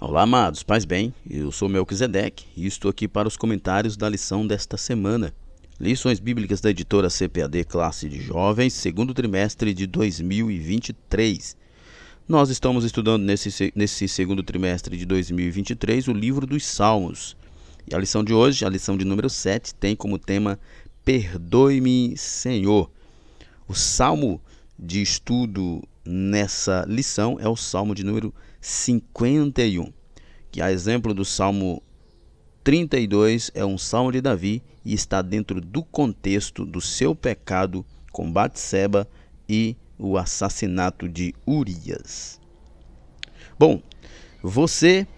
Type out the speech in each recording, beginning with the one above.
Olá, amados, paz bem, eu sou Melquisedeque e estou aqui para os comentários da lição desta semana. Lições bíblicas da editora CPAD Classe de Jovens, segundo trimestre de 2023. Nós estamos estudando nesse segundo trimestre de 2023 o livro dos Salmos. E a lição de hoje, a lição de número 7, tem como tema Perdoe-me, Senhor. O salmo de estudo nessa lição é o salmo de número 51, que a exemplo do salmo 32 é um salmo de Davi e está dentro do contexto do seu pecado com Batseba e o assassinato de Urias. Bom, você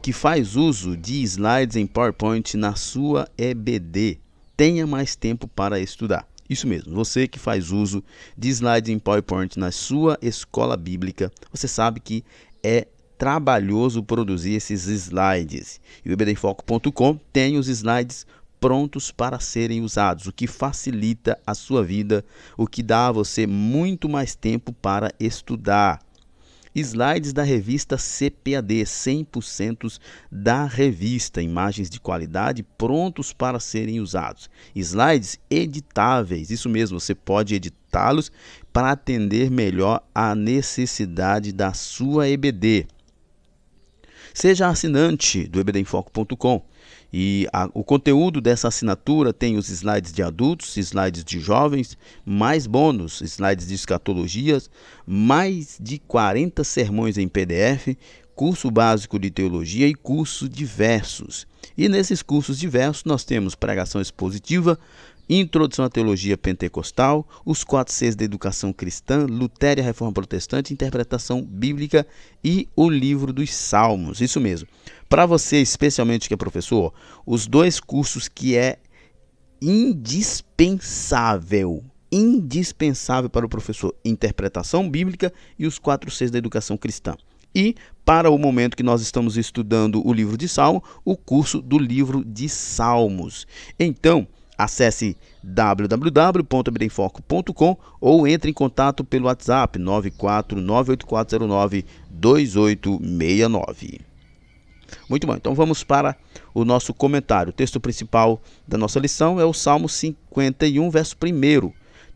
que faz uso de slides em PowerPoint na sua EBD, tenha mais tempo para estudar. Isso mesmo, você que faz uso de slides em PowerPoint na sua escola bíblica, você sabe que é trabalhoso produzir esses slides. E o ebdenfoco.com tem os slides prontos para serem usados, o que facilita a sua vida, o que dá a você muito mais tempo para estudar. Slides da revista CPAD, 100% da revista, imagens de qualidade prontos para serem usados. Slides editáveis, isso mesmo, você pode editá-los para atender melhor à necessidade da sua EBD. Seja assinante do ebdenfoco.com e o conteúdo dessa assinatura tem os slides de adultos, slides de jovens, mais bônus, slides de escatologias, mais de 40 sermões em PDF, curso básico de teologia e cursos diversos. E nesses cursos diversos nós temos pregação expositiva, Introdução à Teologia Pentecostal, os 4 Cs da Educação Cristã, Lutéria, Reforma Protestante, Interpretação Bíblica e o Livro dos Salmos. Isso mesmo. Para você, especialmente que é professor, os 2 cursos que é indispensável para o professor, Interpretação Bíblica e os 4 Cs da Educação Cristã. E, para o momento que nós estamos estudando o livro de Salmo, o curso do livro de Salmos. Então, acesse www.ebdenfoco.com ou entre em contato pelo WhatsApp 94984092869. Muito bom, então vamos para o nosso comentário. O texto principal da nossa lição é o Salmo 51, verso 1.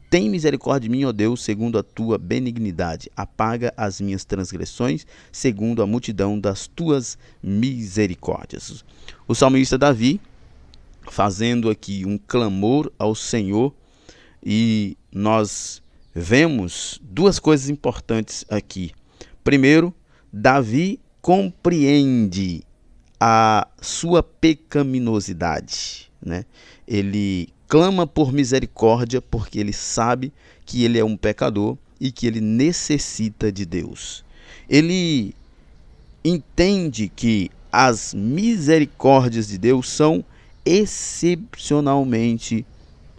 Tem misericórdia de mim, ó Deus, segundo a tua benignidade. Apaga as minhas transgressões, segundo a multidão das tuas misericórdias. O salmista Davi, fazendo aqui um clamor ao Senhor, e nós vemos 2 coisas importantes aqui. Primeiro, Davi compreende a sua pecaminosidade, né? Ele clama por misericórdia porque ele sabe que ele é um pecador e que ele necessita de Deus. Ele entende que as misericórdias de Deus são excepcionalmente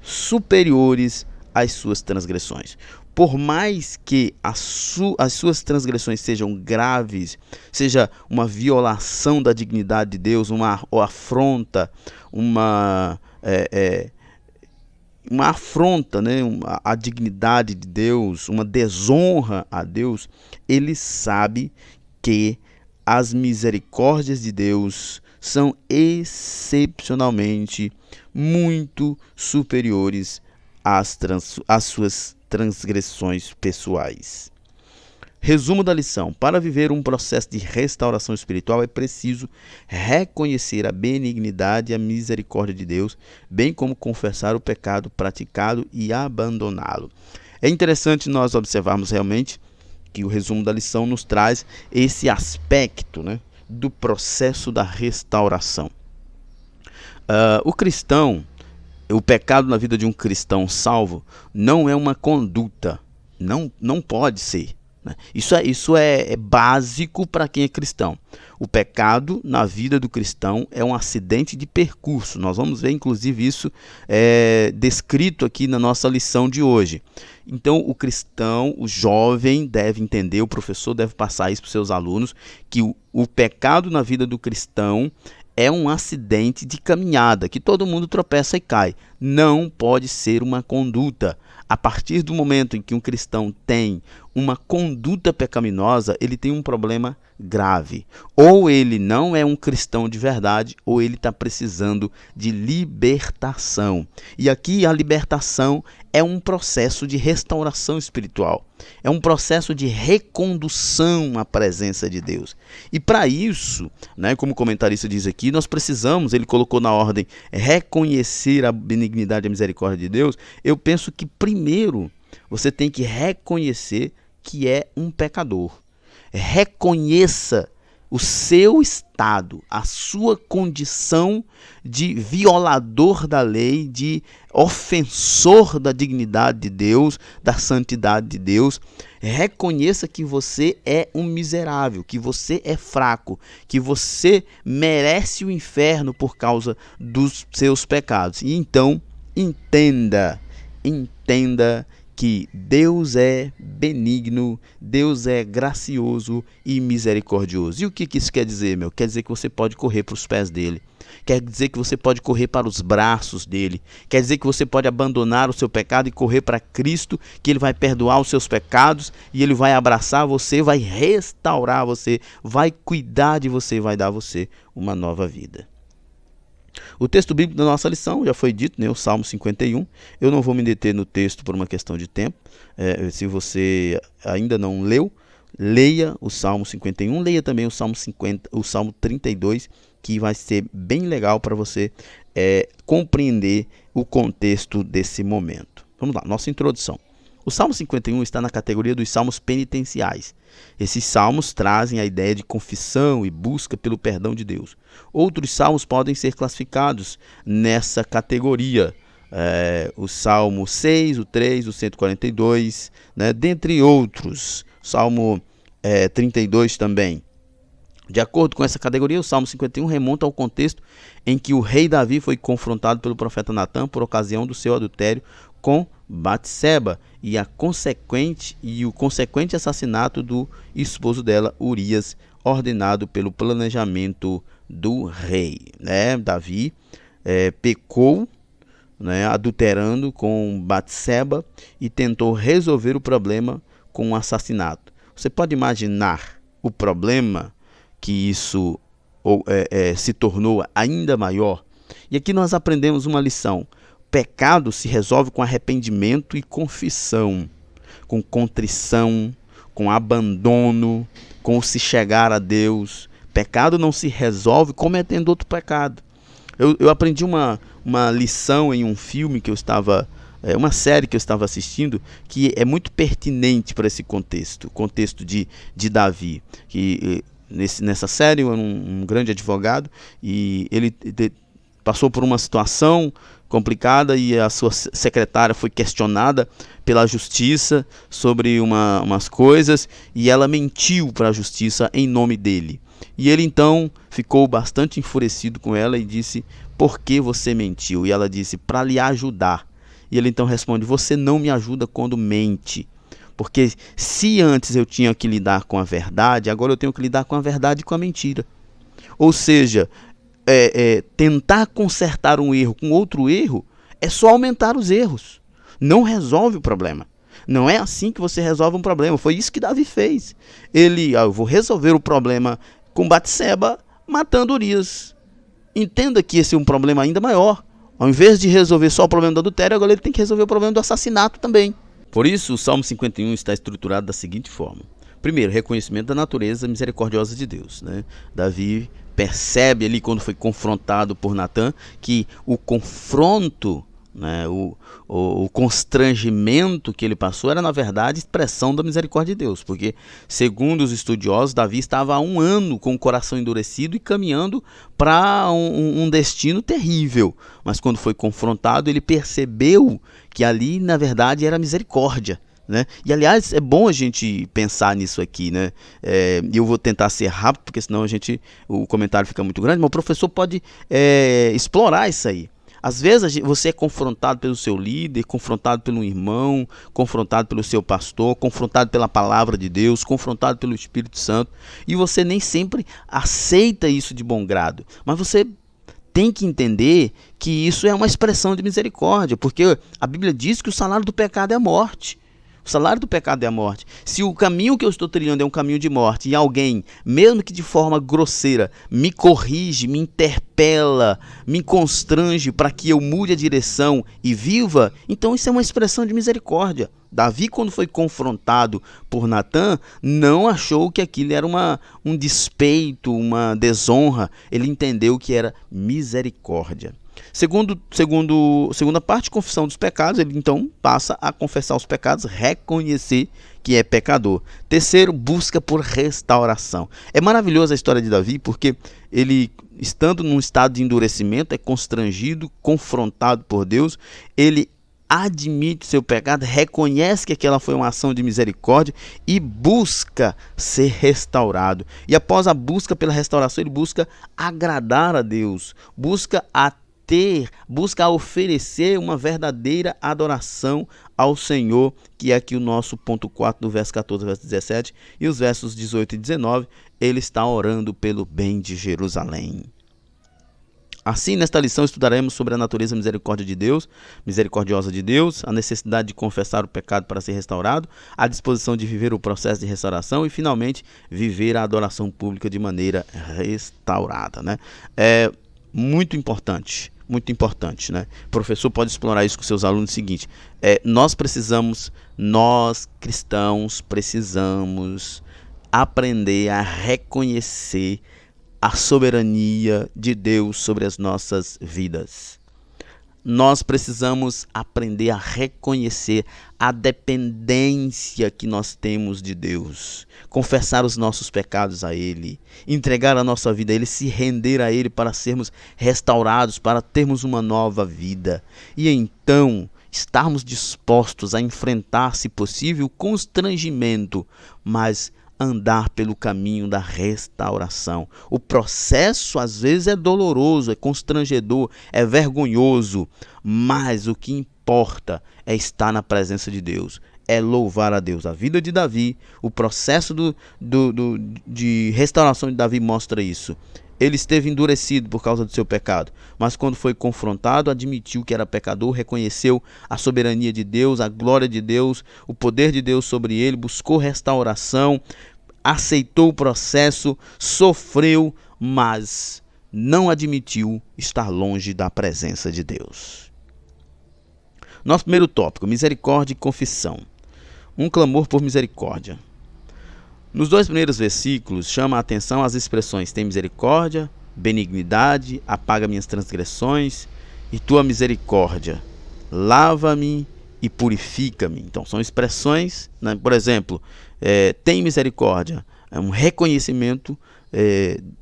superiores às suas transgressões. Por mais que as suas transgressões sejam graves, seja uma violação da dignidade de Deus, uma afronta, uma afronta, né, à dignidade de Deus, uma desonra a Deus, ele sabe que as misericórdias de Deus são excepcionalmente muito superiores às suas transgressões pessoais. Resumo da lição: para viver um processo de restauração espiritual é preciso reconhecer a benignidade e a misericórdia de Deus, bem como confessar o pecado praticado e abandoná-lo. É interessante nós observarmos realmente que o resumo da lição nos traz esse aspecto, né, do processo da restauração. O pecado na vida de um cristão salvo não é uma conduta, não pode ser, né? Isso é básico para quem é cristão. O pecado na vida do cristão é um acidente de percurso. Nós vamos ver inclusive isso descrito aqui na nossa lição de hoje. Então o cristão, o jovem deve entender, o professor deve passar isso para os seus alunos, que o pecado na vida do cristão é um acidente de caminhada, que todo mundo tropeça e cai. não pode ser uma conduta. A partir do momento em que um cristão tem uma conduta pecaminosa, ele tem um problema grave. Ou ele não é um cristão de verdade, ou ele está precisando de libertação. E aqui a libertação é um processo de restauração espiritual. É um processo de recondução à presença de Deus. E para isso, como o comentarista diz aqui, nós precisamos, ele colocou na ordem, reconhecer a benignidade e a misericórdia de Deus. Eu penso que primeiro você tem que reconhecer que é um pecador. Reconheça o seu estado, a sua condição de violador da lei, de ofensor da dignidade de Deus, da santidade de Deus. Reconheça que você é um miserável, que você é fraco, que você merece o inferno por causa dos seus pecados. E então, entenda que Deus é benigno, Deus é gracioso e misericordioso. E o que isso quer dizer, meu? Quer dizer que você pode correr para os pés dele. Quer dizer que você pode correr para os braços dele. Quer dizer que você pode abandonar o seu pecado e correr para Cristo, que ele vai perdoar os seus pecados e ele vai abraçar você, vai restaurar você, vai cuidar de você, vai dar a você uma nova vida. O texto bíblico da nossa lição já foi dito, o Salmo 51. Eu não vou me deter no texto por uma questão de tempo. Se você ainda não leu, leia o Salmo 51, leia também o Salmo 32, que vai ser bem legal para você compreender o contexto desse momento. Vamos lá, nossa introdução. O Salmo 51 está na categoria dos salmos penitenciais. Esses salmos trazem a ideia de confissão e busca pelo perdão de Deus. Outros salmos podem ser classificados nessa categoria. O Salmo 6, o 3, o 142, dentre outros. Salmo 32 também. De acordo com essa categoria, o Salmo 51 remonta ao contexto em que o rei Davi foi confrontado pelo profeta Natã por ocasião do seu adultério com Batseba e o consequente assassinato do esposo dela, Urias, ordenado pelo planejamento do rei. Davi pecou, adulterando com Batseba e tentou resolver o problema com um assassinato. Você pode imaginar o problema que isso se tornou ainda maior? E aqui nós aprendemos uma lição. Pecado se resolve com arrependimento e confissão, com contrição, com abandono, com se chegar a Deus. Pecado não se resolve cometendo outro pecado. Eu aprendi uma lição em um filme que eu estava, uma série que eu estava assistindo, que é muito pertinente para esse contexto, o contexto de Davi. Que nessa série eu era um grande advogado e ele passou por uma situação complicada e a sua secretária foi questionada pela justiça sobre umas coisas e ela mentiu para a justiça em nome dele. E ele então ficou bastante enfurecido com ela e disse: por que você mentiu? E ela disse: para lhe ajudar. E ele então responde: você não me ajuda quando mente. Porque se antes eu tinha que lidar com a verdade, agora eu tenho que lidar com a verdade e com a mentira. Ou seja, tentar consertar um erro com outro erro é só aumentar os erros. Não resolve o problema. Não é assim que você resolve um problema. Foi isso que Davi fez. Eu vou resolver o problema com Batseba matando Urias. Entenda que esse é um problema ainda maior. Ao invés de resolver só o problema do adultério, agora ele tem que resolver o problema do assassinato também. Por isso, o Salmo 51 está estruturado da seguinte forma. Primeiro, reconhecimento da natureza misericordiosa de Deus. Davi percebe ali, quando foi confrontado por Natã, que o confronto, o constrangimento que ele passou era, na verdade, expressão da misericórdia de Deus. Porque, segundo os estudiosos, Davi estava há 1 ano com o coração endurecido e caminhando para um destino terrível. Mas quando foi confrontado, ele percebeu que ali, na verdade, era misericórdia. E aliás, é bom a gente pensar nisso aqui, eu vou tentar ser rápido, porque senão o comentário fica muito grande, mas o professor pode explorar isso aí. Às vezes você é confrontado pelo seu líder, confrontado pelo irmão, confrontado pelo seu pastor, confrontado pela palavra de Deus, confrontado pelo Espírito Santo, e você nem sempre aceita isso de bom grado, mas você tem que entender que isso é uma expressão de misericórdia, porque a Bíblia diz que o salário do pecado é a morte. O salário do pecado é a morte. Se o caminho que eu estou trilhando é um caminho de morte e alguém, mesmo que de forma grosseira, me corrige, me interpela, me constrange para que eu mude a direção e viva, então isso é uma expressão de misericórdia. Davi, quando foi confrontado por Natã, não achou que aquilo era um despeito, uma desonra. Ele entendeu que era misericórdia. Segunda parte, confissão dos pecados, ele então passa a confessar os pecados, reconhecer que é pecador. Terceiro, busca por restauração. É maravilhosa a história de Davi, porque ele, estando num estado de endurecimento, é constrangido, confrontado por Deus, ele admite seu pecado, reconhece que aquela foi uma ação de misericórdia e busca ser restaurado. E após a busca pela restauração, ele busca agradar a Deus, busca a oferecer uma verdadeira adoração ao Senhor, que é aqui o nosso ponto 4 do verso 14 ao verso 17, e os versos 18 e 19, ele está orando pelo bem de Jerusalém. Assim, nesta lição estudaremos sobre a natureza misericordiosa de Deus, a necessidade de confessar o pecado para ser restaurado, a disposição de viver o processo de restauração e, finalmente, viver a adoração pública de maneira restaurada, né? É muito importante, né? O professor pode explorar isso com seus alunos. O seguinte, nós cristãos precisamos aprender a reconhecer a soberania de Deus sobre as nossas vidas. Nós precisamos aprender a reconhecer a dependência que nós temos de Deus, confessar os nossos pecados a Ele, entregar a nossa vida a Ele, se render a Ele para sermos restaurados, para termos uma nova vida. E então estarmos dispostos a enfrentar, se possível, o constrangimento, mas andar pelo caminho da restauração. O processo às vezes é doloroso, é constrangedor, é vergonhoso, mas o que importa é estar na presença de Deus, é louvar a Deus. A vida de Davi, o processo de restauração de Davi mostra isso. Ele esteve endurecido por causa do seu pecado, mas quando foi confrontado, admitiu que era pecador, reconheceu a soberania de Deus, a glória de Deus, o poder de Deus sobre ele, buscou restauração, aceitou o processo, sofreu, mas não admitiu estar longe da presença de Deus. Nosso primeiro tópico, misericórdia e confissão. Um clamor por misericórdia. Nos dois primeiros versículos, chama a atenção as expressões tem misericórdia, benignidade, apaga minhas transgressões e tua misericórdia, lava-me e purifica-me. Então são expressões, né? Por exemplo, tem misericórdia, é um reconhecimento,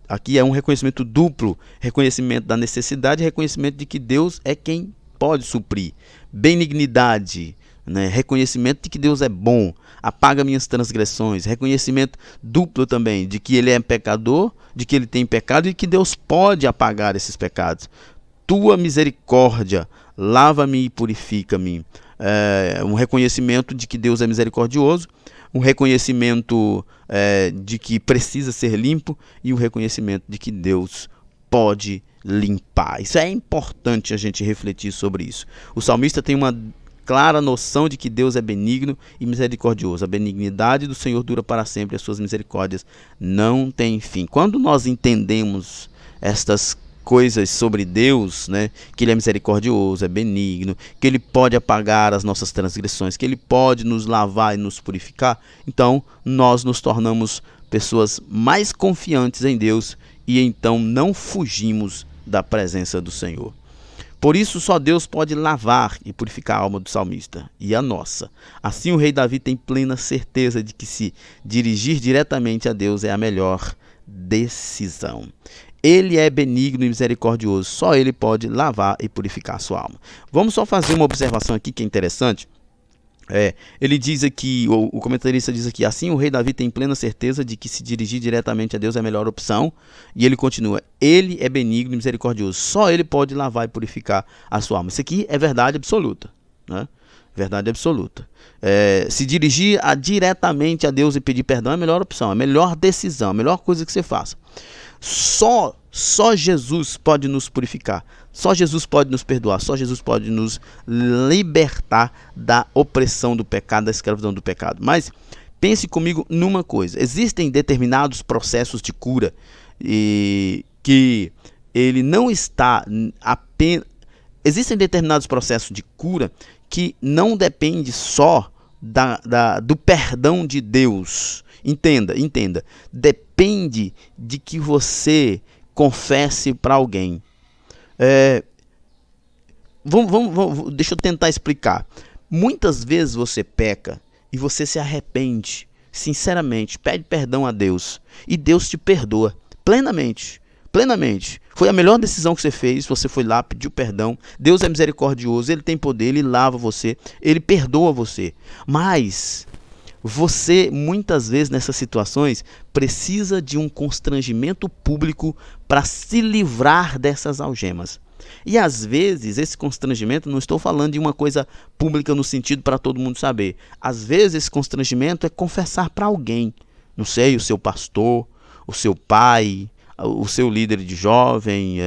aqui é um reconhecimento duplo, reconhecimento da necessidade e reconhecimento de que Deus é quem pode suprir. Benignidade, né? Reconhecimento de que Deus é bom, apaga minhas transgressões, reconhecimento duplo também de que ele é pecador, de que ele tem pecado e que Deus pode apagar esses pecados. Tua misericórdia, lava-me e purifica-me. Um reconhecimento de que Deus é misericordioso, um reconhecimento de que precisa ser limpo e um reconhecimento de que Deus pode limpar. Isso é importante a gente refletir sobre isso. O salmista tem uma clara noção de que Deus é benigno e misericordioso. A benignidade do Senhor dura para sempre, as suas misericórdias não têm fim. Quando nós entendemos estas coisas sobre Deus, né, que ele é misericordioso, é benigno, que ele pode apagar as nossas transgressões, que ele pode nos lavar e nos purificar, então nós nos tornamos pessoas mais confiantes em Deus e então não fugimos da presença do Senhor. Por isso só Deus pode lavar e purificar a alma do salmista e a nossa. Assim o rei Davi tem plena certeza de que se dirigir diretamente a Deus é a melhor decisão. Ele é benigno e misericordioso, só ele pode lavar e purificar a sua alma. Vamos só fazer uma observação aqui que é interessante. Ele diz aqui, o comentarista diz aqui, assim o rei Davi tem plena certeza de que se dirigir diretamente a Deus é a melhor opção. E ele continua, ele é benigno e misericordioso, só ele pode lavar e purificar a sua alma. Isso aqui é verdade absoluta, né? Verdade absoluta. Se dirigir diretamente a Deus e pedir perdão é a melhor opção, a melhor decisão, a melhor coisa que você faça. Só Só Jesus pode nos purificar, só Jesus pode nos perdoar, só Jesus pode nos libertar da opressão do pecado, da escravidão do pecado. Mas pense comigo numa coisa: existem determinados processos de cura e que ele não está apenas... Existem determinados processos de cura que não depende só do perdão de Deus. Entenda. Depende de que você confesse para alguém. Deixa eu tentar explicar. Muitas vezes você peca e você se arrepende, sinceramente, pede perdão a Deus e Deus te perdoa plenamente. Foi a melhor decisão que você fez, você foi lá, pediu perdão. Deus é misericordioso, Ele tem poder, Ele lava você, Ele perdoa você. Mas você, muitas vezes nessas situações, precisa de um constrangimento público para se livrar dessas algemas. E às vezes esse constrangimento, não estou falando de uma coisa pública no sentido para todo mundo saber. Às vezes esse constrangimento é confessar para alguém, não sei, o seu pastor, o seu pai, o seu líder de jovem,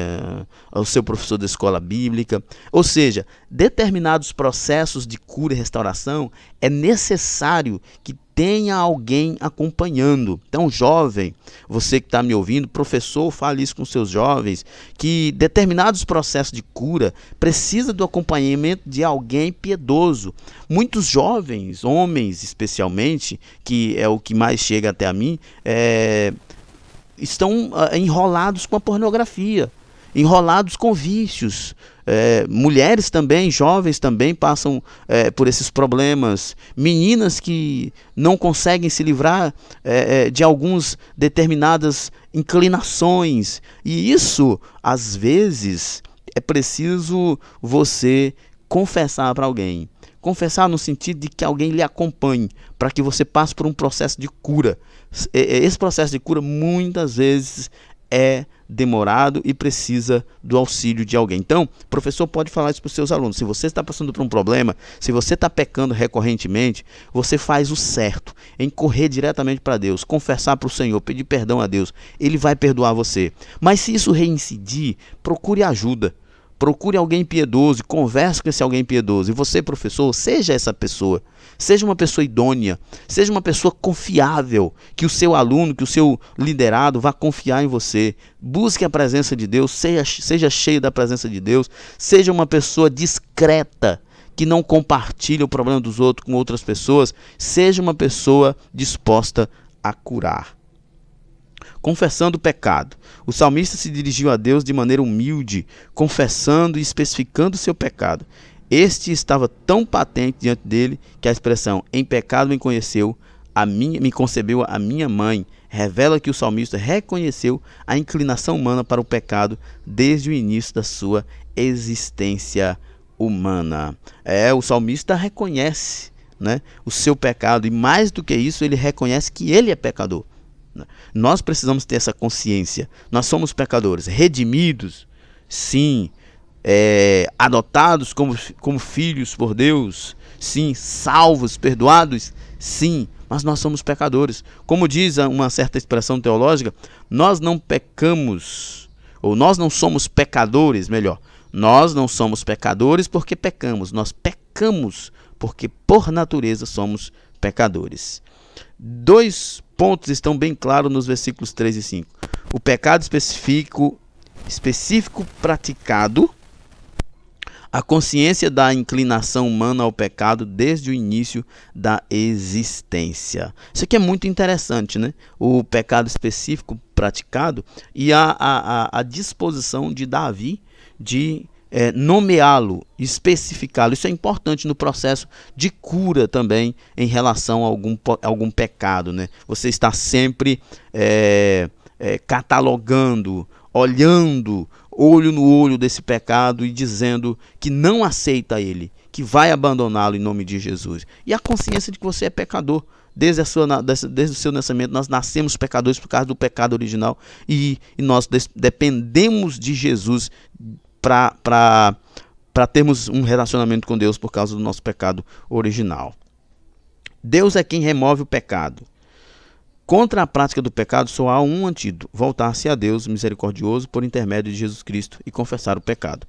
o seu professor da escola bíblica. Ou seja, determinados processos de cura e restauração é necessário que tenha alguém acompanhando. Então, jovem, você que está me ouvindo, professor, fale isso com seus jovens, que determinados processos de cura precisam do acompanhamento de alguém piedoso. Muitos jovens, homens especialmente, que é o que mais chega até a mim, estão enrolados com a pornografia, enrolados com vícios. Mulheres também, jovens também passam por esses problemas. Meninas que não conseguem se livrar de algumas determinadas inclinações. E isso, às vezes, é preciso você confessar para alguém. Confessar no sentido de que alguém lhe acompanhe, para que você passe por um processo de cura. Esse processo de cura muitas vezes é demorado e precisa do auxílio de alguém. Então, o professor pode falar isso para os seus alunos. Se você está passando por um problema, se você está pecando recorrentemente, você faz o certo em correr diretamente para Deus, confessar para o Senhor, pedir perdão a Deus. Ele vai perdoar você. Mas se isso reincidir, procure ajuda. Procure alguém piedoso, converse com esse alguém piedoso. E você, professor, seja essa pessoa. Seja uma pessoa idônea, seja uma pessoa confiável, que o seu aluno, que o seu liderado vá confiar em você. Busque a presença de Deus, seja cheio da presença de Deus. Seja uma pessoa discreta, que não compartilha o problema dos outros com outras pessoas. Seja uma pessoa disposta a curar. Confessando o pecado. O salmista se dirigiu a Deus de maneira humilde, confessando e especificando o seu pecado. Este estava tão patente diante dele que a expressão "em pecado me concebeu a minha mãe" revela que o salmista reconheceu a inclinação humana para o pecado desde o início da sua existência humana. O salmista reconhece, o seu pecado, e mais do que isso, ele reconhece que ele é pecador. Nós precisamos ter essa consciência. Nós somos pecadores, redimidos, sim, adotados como filhos por Deus, sim, salvos, perdoados, sim, mas nós somos pecadores. Como diz uma certa expressão teológica, nós não pecamos, ou nós não somos pecadores, melhor, nós não somos pecadores porque pecamos, nós pecamos porque por natureza somos pecadores. 2 pontos estão bem claros nos versículos 3 e 5. O pecado específico praticado, a consciência da inclinação humana ao pecado desde o início da existência. Isso aqui é muito interessante, O pecado específico praticado e a disposição de Davi de nomeá-lo, especificá-lo. Isso é importante no processo de cura também em relação a algum pecado, Você está sempre catalogando, olhando, olho no olho desse pecado e dizendo que não aceita ele, que vai abandoná-lo em nome de Jesus. E a consciência de que você é pecador. Desde o seu nascimento, nós nascemos pecadores por causa do pecado original e nós dependemos de Jesus para termos um relacionamento com Deus por causa do nosso pecado original. Deus é quem remove o pecado. Contra a prática do pecado só há um antídoto: voltar-se a Deus misericordioso por intermédio de Jesus Cristo e confessar o pecado.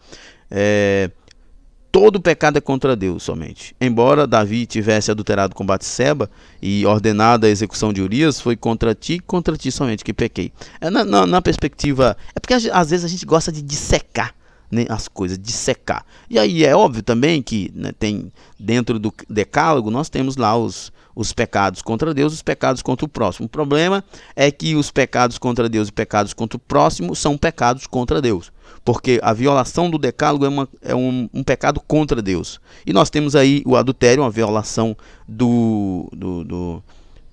Todo pecado é contra Deus somente. Embora Davi tivesse adulterado com Batseba e ordenado a execução de Urias, foi contra ti somente que pequei. Na perspectiva... É porque às vezes a gente gosta de dissecar, né, as coisas, dissecar. E aí é óbvio também que, né, tem dentro do decálogo, nós temos lá os pecados contra Deus, os pecados contra o próximo. O problema é que os pecados contra Deus e pecados contra o próximo são pecados contra Deus. Porque a violação do decálogo é um pecado contra Deus. E nós temos aí o adultério, uma violação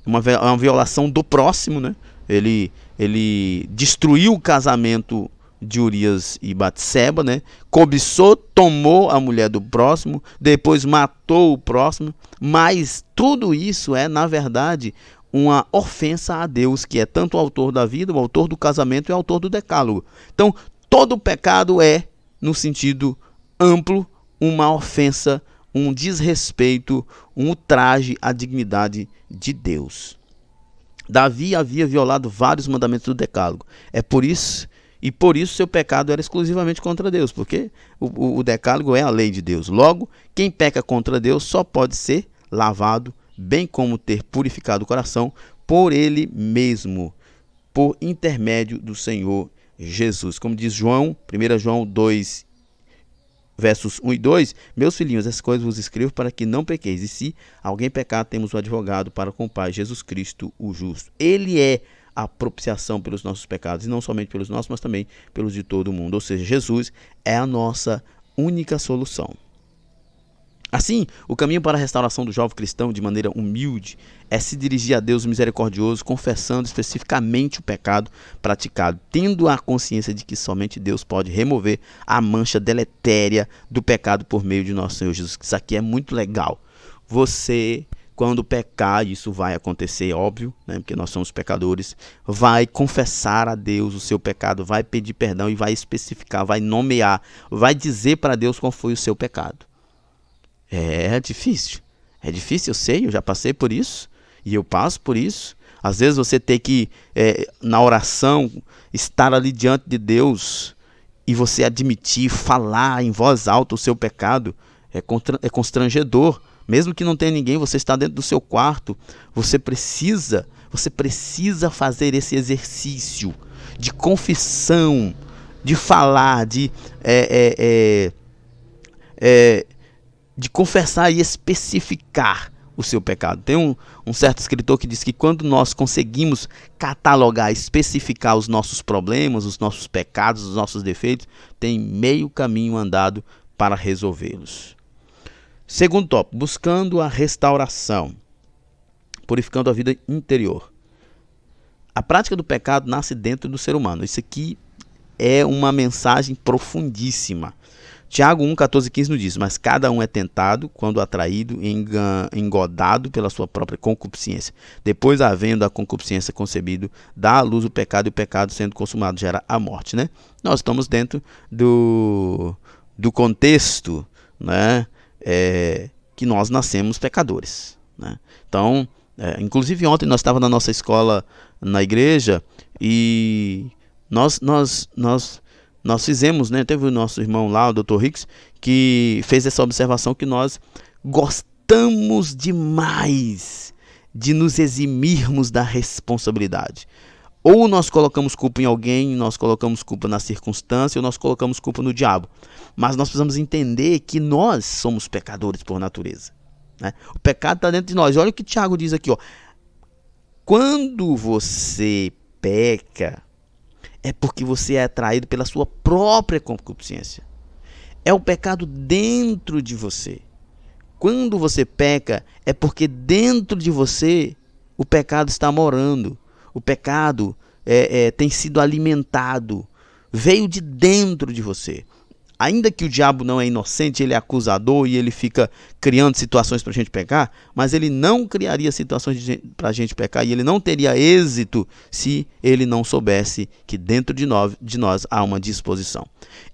uma violação do próximo, né? Ele destruiu o casamento de Urias e Batseba, né? Cobiçou, tomou a mulher do próximo, depois matou o próximo. Mas tudo isso é, na verdade, uma ofensa a Deus, que é tanto o autor da vida, o autor do casamento e o autor do decálogo. Então, todo pecado é, no sentido amplo, uma ofensa, um desrespeito, um ultraje à dignidade de Deus. Davi havia violado vários mandamentos do decálogo. Por isso seu pecado era exclusivamente contra Deus, porque o decálogo é a lei de Deus. Logo, quem peca contra Deus só pode ser lavado, bem como ter purificado o coração por ele mesmo, por intermédio do Senhor Jesus. Como diz João, 1 João 2, versos 1 e 2, meus filhinhos, essas coisas vos escrevo para que não pequeis. E se alguém pecar, temos um advogado para com o Pai, Jesus Cristo, o justo. Ele é a propiciação pelos nossos pecados, e não somente pelos nossos, mas também pelos de todo o mundo. Ou seja, Jesus é a nossa única solução. Assim, o caminho para a restauração do jovem cristão de maneira humilde é se dirigir a Deus misericordioso, confessando especificamente o pecado praticado, tendo a consciência de que somente Deus pode remover a mancha deletéria do pecado por meio de nosso Senhor Jesus. Isso aqui é muito legal. Você, quando pecar, isso vai acontecer, óbvio, né, porque nós somos pecadores, vai confessar a Deus o seu pecado, vai pedir perdão e vai especificar, vai nomear, vai dizer para Deus qual foi o seu pecado. É difícil, eu sei, eu já passei por isso e eu passo por isso. Às vezes você tem que, na oração, estar ali diante de Deus e você admitir, falar em voz alta o seu pecado, é constrangedor. Mesmo que não tenha ninguém, você está dentro do seu quarto, você precisa fazer esse exercício de confissão, de falar, de confessar e especificar o seu pecado. Tem um certo escritor que diz que quando nós conseguimos catalogar, especificar os nossos problemas, os nossos pecados, os nossos defeitos, tem meio caminho andado para resolvê-los. Segundo tópico, buscando a restauração, purificando a vida interior. A prática do pecado nasce dentro do ser humano. Isso aqui é uma mensagem profundíssima. Tiago 1, 14 e 15 nos diz: mas cada um é tentado quando atraído e engodado pela sua própria concupiscência. Depois, havendo a concupiscência concebido, dá à luz o pecado, e o pecado, sendo consumado, gera a morte. Né? Nós estamos dentro do contexto, né, que nós nascemos pecadores. Né? Então, inclusive ontem nós estávamos na nossa escola, na igreja, e nós fizemos, né, teve o nosso irmão lá, o Dr. Hicks, que fez essa observação que nós gostamos demais de nos eximirmos da responsabilidade. Ou nós colocamos culpa em alguém, nós colocamos culpa na circunstância, ou nós colocamos culpa no diabo. Mas nós precisamos entender que nós somos pecadores por natureza. Né? O pecado está dentro de nós. Olha o que Tiago diz aqui. Ó. Quando você peca, é porque você é atraído pela sua própria concupiscência. É o pecado dentro de você. Quando você peca, é porque dentro de você o pecado está morando. O pecado tem sido alimentado. Veio de dentro de você. Ainda que o diabo não é inocente, ele é acusador e ele fica criando situações para a gente pecar, mas ele não criaria situações para a gente pecar e ele não teria êxito se ele não soubesse que dentro de nós há uma disposição.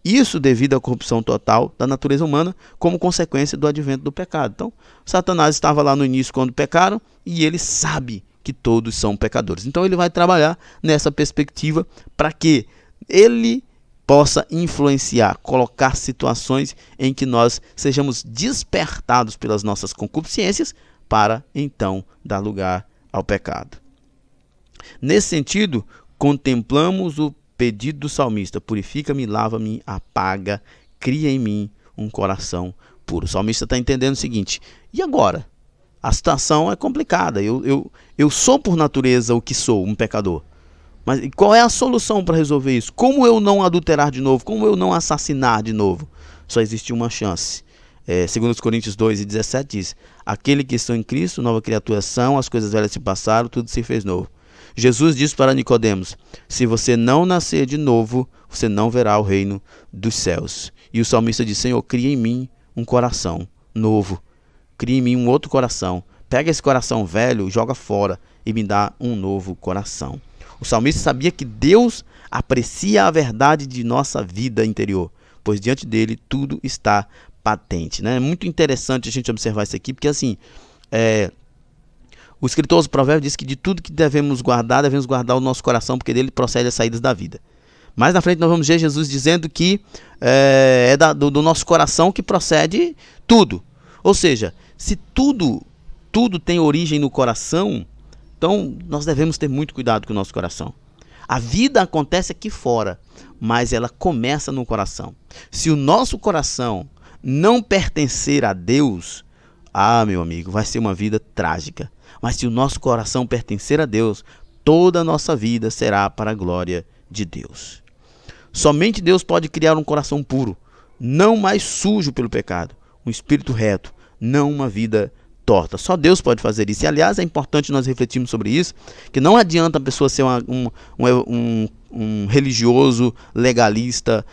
Isso devido à corrupção total da natureza humana como consequência do advento do pecado. Então, Satanás estava lá no início quando pecaram e ele sabe que todos são pecadores. Então ele vai trabalhar nessa perspectiva para que ele possa influenciar, colocar situações em que nós sejamos despertados pelas nossas concupiscências para então dar lugar ao pecado. Nesse sentido, contemplamos o pedido do salmista: purifica-me, lava-me, apaga, cria em mim um coração puro. O salmista está entendendo o seguinte: e agora? A situação é complicada. Eu sou por natureza o que sou, um pecador. Mas qual é a solução para resolver isso? Como eu não adulterar de novo? Como eu não assassinar de novo? Só existe uma chance. 2 Coríntios 2:17 diz: aquele que está em Cristo, nova criatura são, as coisas velhas se passaram, tudo se fez novo. Jesus disse para Nicodemos: se você não nascer de novo, você não verá o reino dos céus. E o salmista diz: Senhor, cria em mim um coração novo. Cria em mim um outro coração. Pega esse coração velho, joga fora e me dá um novo coração. O salmista sabia que Deus aprecia a verdade de nossa vida interior, pois diante dele tudo está patente, né? É muito interessante a gente observar isso aqui, porque assim, o escritor dos Provérbios diz que de tudo que devemos guardar o nosso coração, porque dele procede as saídas da vida. Mais na frente nós vamos ver Jesus dizendo que do nosso coração que procede tudo. Ou seja, se tudo tem origem no coração, então nós devemos ter muito cuidado com o nosso coração. A vida acontece aqui fora, mas ela começa no coração. Se o nosso coração não pertencer a Deus, meu amigo, vai ser uma vida trágica. Mas se o nosso coração pertencer a Deus, toda a nossa vida será para a glória de Deus. Somente Deus pode criar um coração puro, não mais sujo pelo pecado, um espírito reto, não uma vida torta. Só Deus pode fazer isso. E, aliás, é importante nós refletirmos sobre isso, que não adianta a pessoa ser um religioso legalista,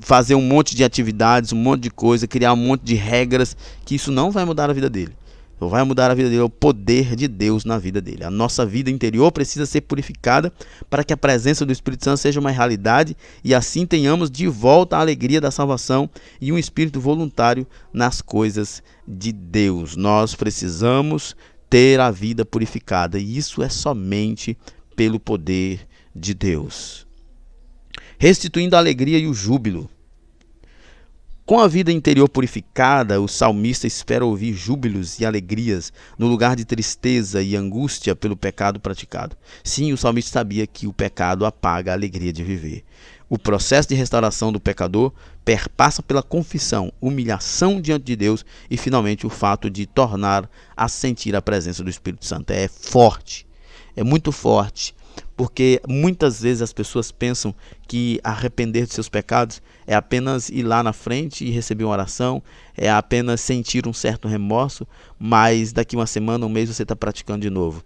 fazer um monte de atividades, um monte de coisa, criar um monte de regras, que isso não vai mudar a vida dele. O que vai mudar a vida dele é o poder de Deus na vida dele. A nossa vida interior precisa ser purificada para que a presença do Espírito Santo seja uma realidade e assim tenhamos de volta a alegria da salvação e um espírito voluntário nas coisas de Deus. Nós precisamos ter a vida purificada e isso é somente pelo poder de Deus. Restituindo a alegria e o júbilo. Com a vida interior purificada, o salmista espera ouvir júbilos e alegrias no lugar de tristeza e angústia pelo pecado praticado. Sim, o salmista sabia que o pecado apaga a alegria de viver. O processo de restauração do pecador perpassa pela confissão, humilhação diante de Deus e, finalmente, o fato de tornar a sentir a presença do Espírito Santo. É forte, é muito forte. Porque muitas vezes as pessoas pensam que arrepender de seus pecados é apenas ir lá na frente e receber uma oração, é apenas sentir um certo remorso, mas daqui uma semana, um mês você está praticando de novo.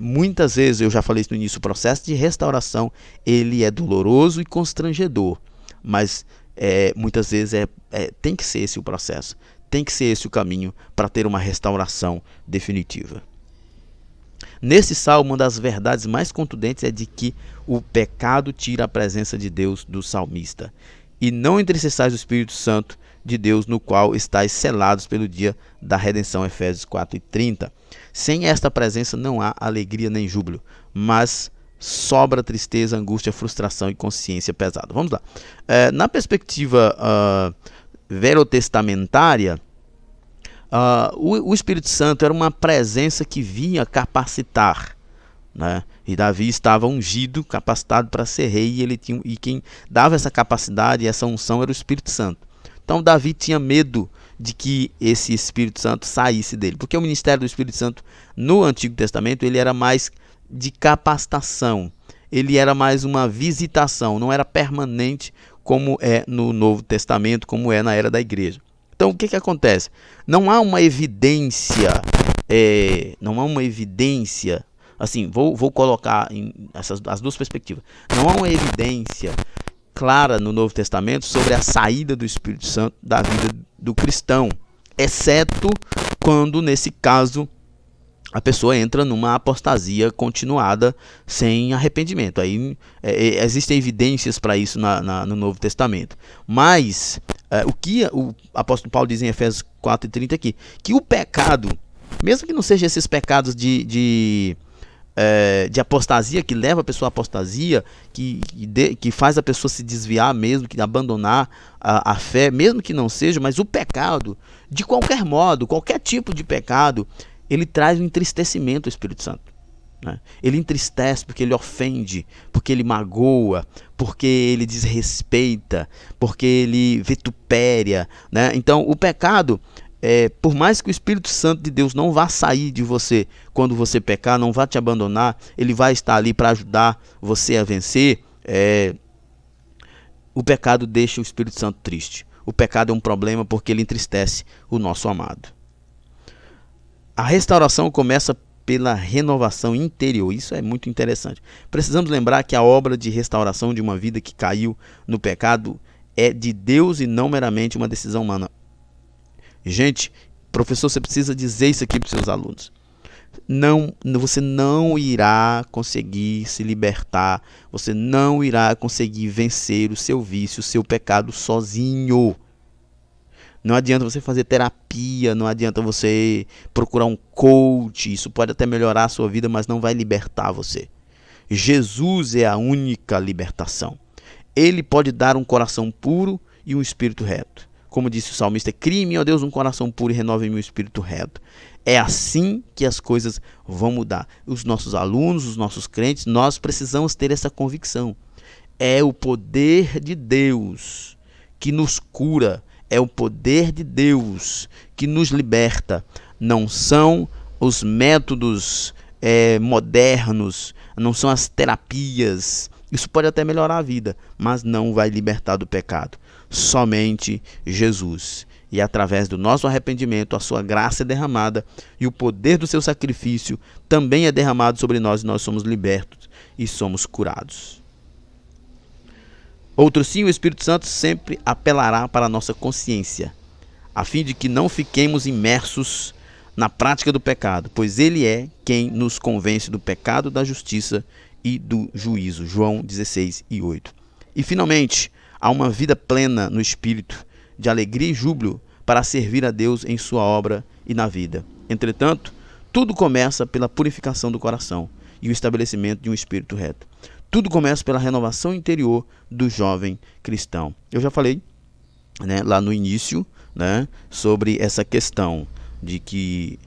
Muitas vezes, eu já falei isso no início, o processo de restauração ele é doloroso e constrangedor, mas muitas vezes tem que ser esse o processo, tem que ser esse o caminho para ter uma restauração definitiva. Nesse salmo, uma das verdades mais contundentes é de que o pecado tira a presença de Deus do salmista. E não entristecais o Espírito Santo de Deus, no qual estáis selados pelo dia da redenção. Efésios 4:30. Sem esta presença não há alegria nem júbilo, mas sobra tristeza, angústia, frustração e consciência pesada. Vamos lá. Na perspectiva verotestamentária, o Espírito Santo era uma presença que vinha capacitar, né? E Davi estava ungido, capacitado para ser rei, e quem dava essa capacidade e essa unção era o Espírito Santo. Então Davi tinha medo de que esse Espírito Santo saísse dele, porque o ministério do Espírito Santo no Antigo Testamento ele era mais de capacitação, ele era mais uma visitação, não era permanente como é no Novo Testamento, como é na era da igreja. Então, o que acontece? Não há uma evidência, assim, vou colocar as duas perspectivas. Não há uma evidência clara no Novo Testamento sobre a saída do Espírito Santo da vida do cristão, exceto quando, nesse caso, a pessoa entra numa apostasia continuada sem arrependimento. Aí existem evidências para isso no Novo Testamento. Mas o que o apóstolo Paulo diz em Efésios 4:30 aqui, que o pecado mesmo que não sejam esses pecados de apostasia, que leva a pessoa à apostasia, que faz a pessoa se desviar mesmo, que abandonar a fé, mesmo que não seja, mas o pecado, de qualquer modo, qualquer tipo de pecado, ele traz um entristecimento ao Espírito Santo, né? Ele entristece porque ele ofende, porque ele magoa, porque ele desrespeita, porque ele vitupéria, né? Então o pecado, por mais que o Espírito Santo de Deus não vá sair de você quando você pecar, não vá te abandonar, ele vai estar ali para ajudar você a vencer. O pecado deixa o Espírito Santo triste. O pecado é um problema porque ele entristece o nosso amado. A restauração começa pela renovação interior. Isso é muito interessante. Precisamos lembrar que a obra de restauração de uma vida que caiu no pecado é de Deus e não meramente uma decisão humana. Gente, professor, você precisa dizer isso aqui para os seus alunos. Você não irá conseguir se libertar, você não irá conseguir vencer o seu vício, o seu pecado sozinho. Não adianta você fazer terapia, não adianta você procurar um coach, isso pode até melhorar a sua vida, mas não vai libertar você. Jesus é a única libertação. Ele pode dar um coração puro e um espírito reto. Como disse o salmista, crie em mim, ó Deus, um coração puro e renove em mim o espírito reto. É assim que as coisas vão mudar. Os nossos alunos, os nossos crentes, nós precisamos ter essa convicção. É o poder de Deus que nos cura. É o poder de Deus que nos liberta. Não são os métodos modernos, não são as terapias. Isso pode até melhorar a vida, mas não vai libertar do pecado. Somente Jesus. E através do nosso arrependimento, a sua graça é derramada e o poder do seu sacrifício também é derramado sobre nós e nós somos libertos e somos curados. Outro sim, o Espírito Santo sempre apelará para a nossa consciência, a fim de que não fiquemos imersos na prática do pecado, pois ele é quem nos convence do pecado, da justiça e do juízo. João 16:8. E finalmente, há uma vida plena no Espírito, de alegria e júbilo para servir a Deus em sua obra e na vida. Entretanto, tudo começa pela purificação do coração e o estabelecimento de um espírito reto. Tudo começa pela renovação interior do jovem cristão. Eu já falei, né, lá no início, né, sobre essa questão de que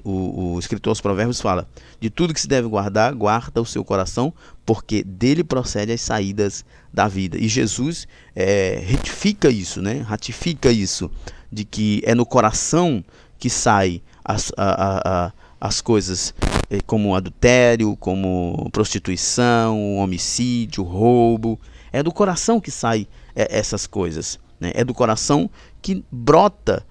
o escritor aos Provérbios fala: de tudo que se deve guardar, guarda o seu coração, porque dele procede as saídas da vida. E Jesus ratifica isso, de que é no coração que sai as coisas como adultério, como prostituição, homicídio, roubo. É do coração que sai essas coisas, né? É do coração que brota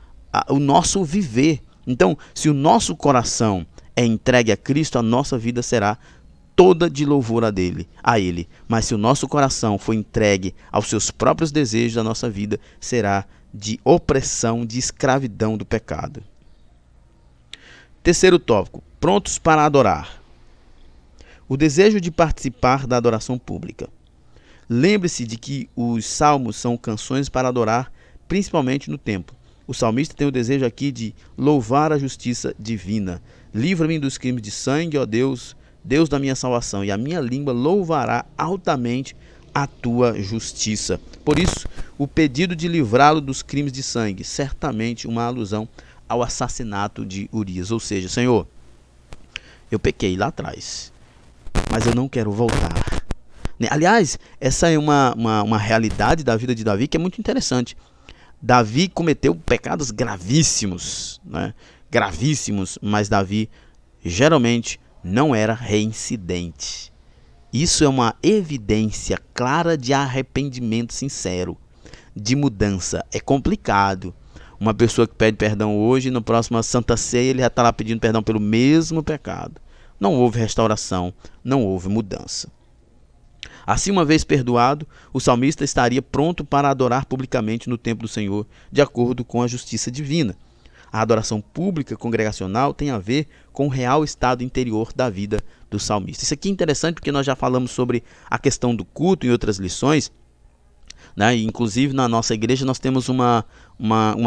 o nosso viver. Então, se o nosso coração é entregue a Cristo, a nossa vida será toda de louvor a Ele. Mas se o nosso coração for entregue aos seus próprios desejos, a nossa vida será de opressão, de escravidão do pecado. Terceiro tópico, prontos para adorar. O desejo de participar da adoração pública. Lembre-se de que os salmos são canções para adorar, principalmente no templo. O salmista tem o desejo aqui de louvar a justiça divina. Livra-me dos crimes de sangue, ó Deus, Deus da minha salvação, e a minha língua louvará altamente a tua justiça. Por isso, o pedido de livrá-lo dos crimes de sangue, certamente uma alusão ao assassinato de Urias. Ou seja, Senhor, eu pequei lá atrás, mas eu não quero voltar. Aliás, essa é uma realidade da vida de Davi que é muito interessante. Davi cometeu pecados gravíssimos, né? Gravíssimos, mas Davi geralmente não era reincidente. Isso é uma evidência clara de arrependimento sincero, de mudança. É complicado. Uma pessoa que pede perdão hoje, na próxima Santa Ceia, ele já está lá pedindo perdão pelo mesmo pecado. Não houve restauração, não houve mudança. Assim, uma vez perdoado, o salmista estaria pronto para adorar publicamente no templo do Senhor, de acordo com a justiça divina. A adoração pública congregacional tem a ver com o real estado interior da vida do salmista. Isso aqui é interessante porque nós já falamos sobre a questão do culto em outras lições, né? Inclusive na nossa igreja nós temos uma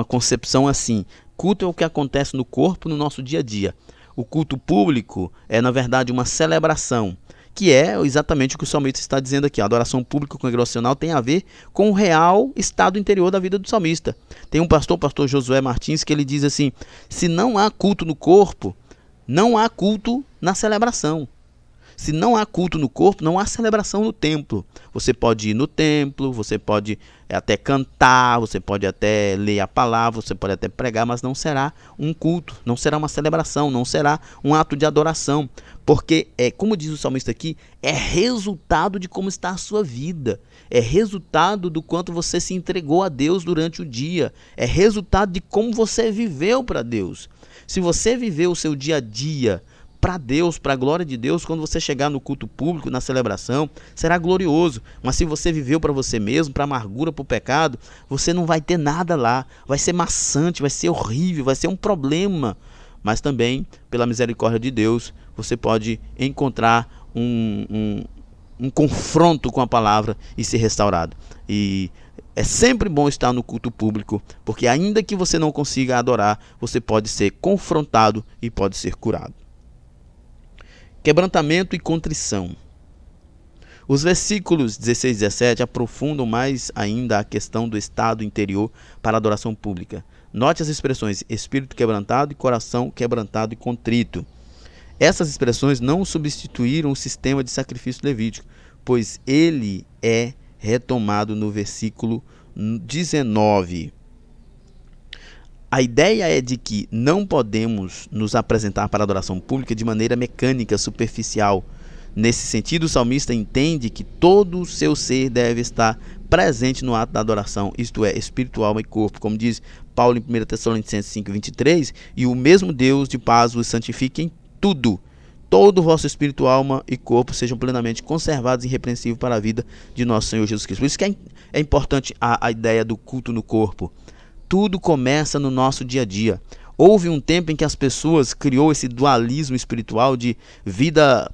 concepção assim: Culto é o que acontece no corpo, no nosso dia a dia. O culto público é, na verdade, uma celebração, que é exatamente o que o salmista está dizendo aqui. A adoração pública congregacional tem a ver com o real estado interior da vida do salmista. Tem um pastor, o pastor Josué Martins, que ele diz assim: se não há culto no corpo, não há culto na celebração. Se não há culto no corpo, não há celebração no templo. Você pode ir no templo, você pode até cantar, você pode até ler a palavra, você pode até pregar, mas não será um culto, não será uma celebração, não será um ato de adoração. Porque, como diz o salmista aqui, é resultado de como está a sua vida. É resultado do quanto você se entregou a Deus durante o dia. É resultado de como você viveu para Deus. Se você viveu o seu dia a dia para Deus, para a glória de Deus, quando você chegar no culto público, na celebração, será glorioso. Mas se você viveu para você mesmo, para a amargura, para o pecado, você não vai ter nada lá. Vai ser maçante, vai ser horrível, vai ser um problema. Mas também, pela misericórdia de Deus, você pode encontrar um confronto com a palavra e ser restaurado. E é sempre bom estar no culto público, porque ainda que você não consiga adorar, você pode ser confrontado e pode ser curado. Quebrantamento e contrição. Os versículos 16 e 17 aprofundam mais ainda a questão do estado interior para a adoração pública. Note as expressões espírito quebrantado e coração quebrantado e contrito. Essas expressões não substituíram o sistema de sacrifício levítico, pois ele é retomado no versículo 19. A ideia é de que não podemos nos apresentar para a adoração pública de maneira mecânica, superficial. Nesse sentido, o salmista entende que todo o seu ser deve estar presente no ato da adoração, isto é, espírito, alma e corpo. Como diz Paulo em 1 Tessalonicenses 5:23, e o mesmo Deus de paz os santifique em tudo. Todo o vosso espírito, alma e corpo sejam plenamente conservados e irrepreensíveis para a vida de nosso Senhor Jesus Cristo. Por isso que é importante a ideia do culto no corpo. Tudo começa no nosso dia a dia. Houve um tempo em que as pessoas criou esse dualismo espiritual de vida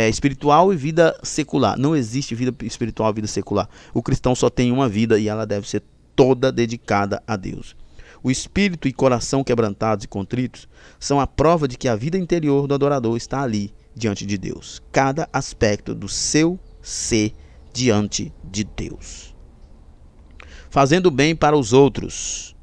espiritual e vida secular. Não existe vida espiritual e vida secular. O cristão só tem uma vida e ela deve ser toda dedicada a Deus. O espírito e coração quebrantados e contritos são a prova de que a vida interior do adorador está ali diante de Deus. Cada aspecto do seu ser diante de Deus. Fazendo bem para os outros.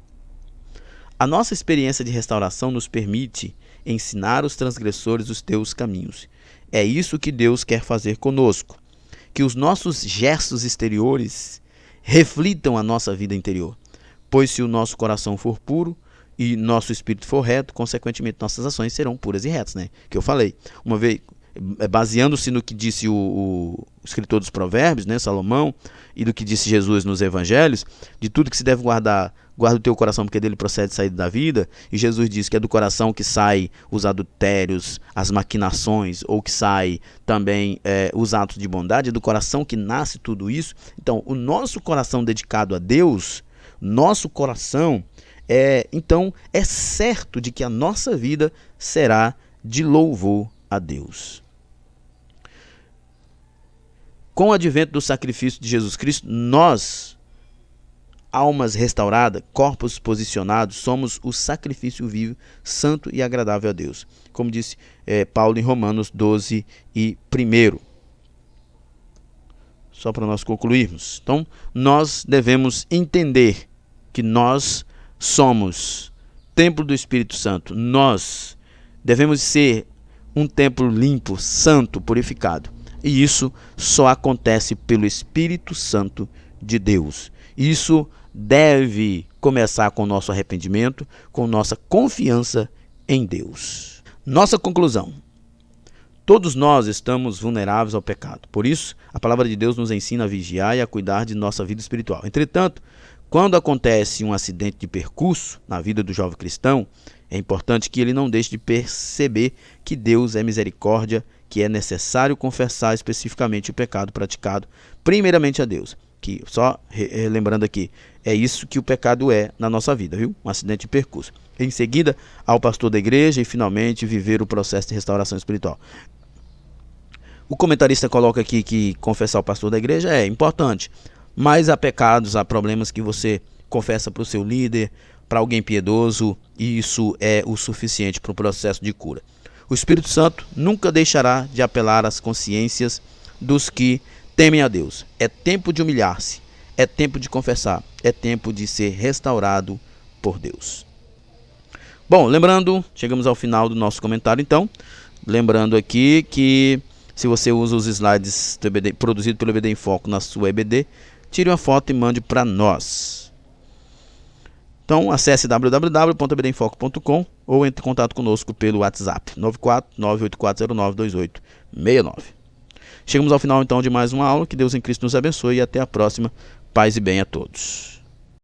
A nossa experiência de restauração nos permite ensinar os transgressores os teus caminhos. É isso que Deus quer fazer conosco. Que os nossos gestos exteriores reflitam a nossa vida interior. Pois se o nosso coração for puro e nosso espírito for reto, consequentemente nossas ações serão puras e retas, né? Que eu falei. Uma vez, baseando-se no que disse o escritor dos Provérbios, né, Salomão, e do que disse Jesus nos Evangelhos, de tudo que se deve guardar, guarda o teu coração, porque dele procede a saída da vida. E Jesus diz que é do coração que sai os adultérios, as maquinações, ou que sai também os atos de bondade. É do coração que nasce tudo isso. Então, o nosso coração dedicado a Deus, nosso coração, então é certo de que a nossa vida será de louvor a Deus. Com o advento do sacrifício de Jesus Cristo, nós, almas restauradas, corpos posicionados, somos o sacrifício vivo, santo e agradável a Deus. Como disse Paulo em Romanos 12 e 1. Só para nós concluirmos. Então, nós devemos entender que nós somos templo do Espírito Santo. Nós devemos ser um templo limpo, santo, purificado. E isso só acontece pelo Espírito Santo de Deus. Isso deve começar com o nosso arrependimento, com nossa confiança em Deus. Nossa conclusão. Todos nós estamos vulneráveis ao pecado. Por isso, a palavra de Deus nos ensina a vigiar e a cuidar de nossa vida espiritual. Entretanto, quando acontece um acidente de percurso na vida do jovem cristão, é importante que ele não deixe de perceber que Deus é misericórdia, que é necessário confessar especificamente o pecado praticado primeiramente a Deus. Que, só lembrando aqui, é isso que o pecado é na nossa vida, viu? Um acidente de percurso. Em seguida, ao pastor da igreja e finalmente viver o processo de restauração espiritual. O comentarista coloca aqui que confessar o pastor da igreja é importante, mas há pecados, há problemas que você confessa para o seu líder, para alguém piedoso, e isso é o suficiente para o processo de cura. O Espírito Santo nunca deixará de apelar às consciências dos que temem a Deus. É tempo de humilhar-se, é tempo de confessar, é tempo de ser restaurado por Deus. Bom, lembrando, chegamos ao final do nosso comentário então. Lembrando aqui que se você usa os slides do EBD, produzido pelo EBD em Foco na sua EBD, tire uma foto e mande para nós. Então acesse www.ebdemfoco.com ou entre em contato conosco pelo WhatsApp 94984092869. Chegamos ao final então de mais uma aula. Que Deus em Cristo nos abençoe e até a próxima. Paz e bem a todos.